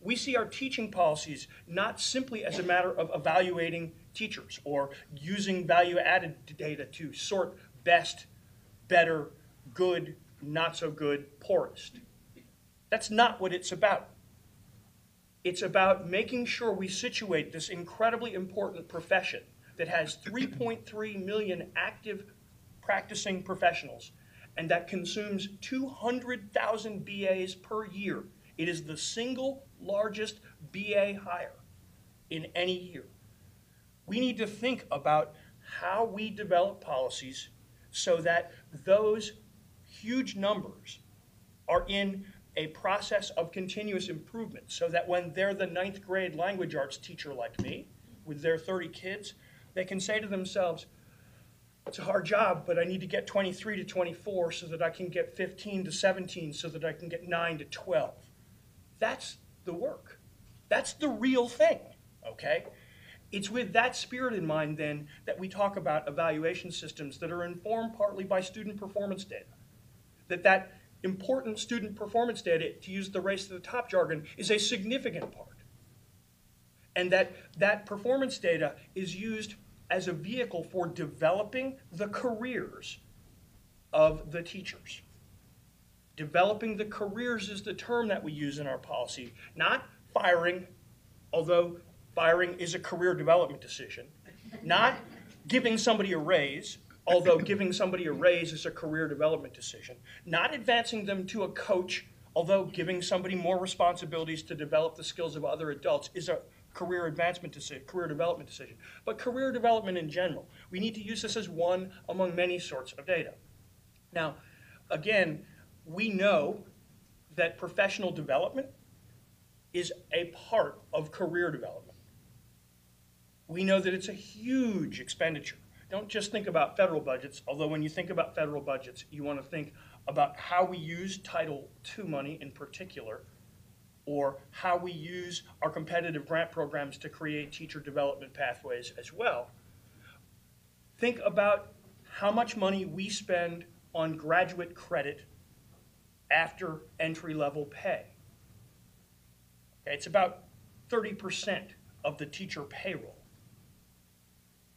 We see our teaching policies not simply as a matter of evaluating teachers or using value-added data to sort best, better, good, not so good, poorest. That's not what it's about. It's about making sure we situate this incredibly important profession that has 3.3 million active practicing professionals and that consumes 200,000 BAs per year. It is the single largest BA hire in any year. We need to think about how we develop policies so that those huge numbers are in a process of continuous improvement, so that when they're the 9th grade language arts teacher like me, with their 30 kids, they can say to themselves, it's a hard job, but I need to get 23 to 24 so that I can get 15 to 17 so that I can get 9 to 12. That's the work. That's the real thing, okay? It's with that spirit in mind, then, that we talk about evaluation systems that are informed partly by student performance data. That important student performance data, to use the race to the top jargon, is a significant part. And that performance data is used as a vehicle for developing the careers of the teachers. Developing the careers is the term that we use in our policy, not firing, although firing is a career development decision, not giving somebody a raise, although giving somebody a raise is a career development decision, not advancing them to a coach, although giving somebody more responsibilities to develop the skills of other adults is a career advancement decision, career development decision, but career development in general. We need to use this as one among many sorts of data. Now, again, we know that professional development is a part of career development. We know that it's a huge expenditure. Don't just think about federal budgets, although when you think about federal budgets, you want to think about how we use Title II money in particular, or how we use our competitive grant programs to create teacher development pathways as well. Think about how much money we spend on graduate credit after entry-level pay. Okay, it's about 30% of the teacher payroll.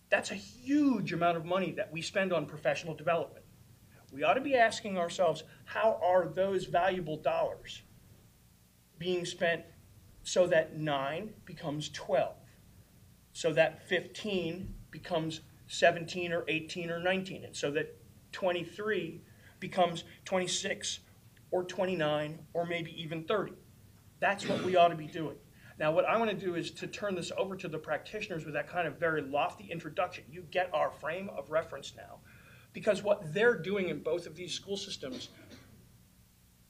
That's a huge amount of money that we spend on professional development. We ought to be asking ourselves, how are those valuable dollars being spent so that 9 becomes 12, so that 15 becomes 17 or 18 or 19, and so that 23 becomes 26 or 29 or maybe even 30. That's what we ought to be doing. Now, what I want to do is to turn this over to the practitioners with that kind of very lofty introduction. You get our frame of reference now, because what they're doing in both of these school systems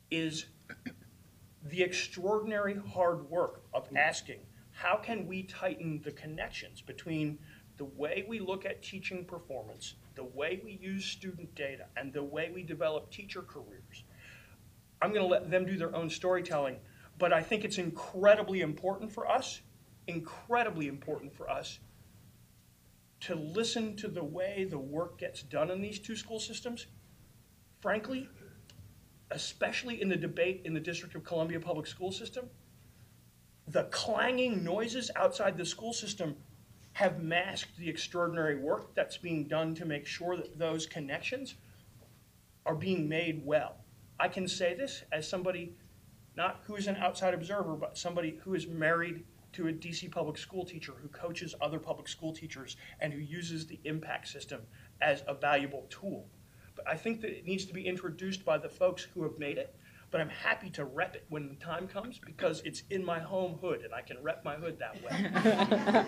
is the extraordinary hard work of asking, how can we tighten the connections between the way we look at teaching performance, the way we use student data, and the way we develop teacher careers? I'm going to let them do their own storytelling, but I think it's incredibly important for us to listen to the way the work gets done in these two school systems. Frankly, especially in the debate in the District of Columbia Public School System, the clanging noises outside the school system have masked the extraordinary work that's being done to make sure that those connections are being made well. I can say this as somebody not who is an outside observer, but somebody who is married to a DC public school teacher who coaches other public school teachers and who uses the impact system as a valuable tool. But I think that it needs to be introduced by the folks who have made it, but I'm happy to rep it when the time comes because it's in my home hood and I can rep my hood that way.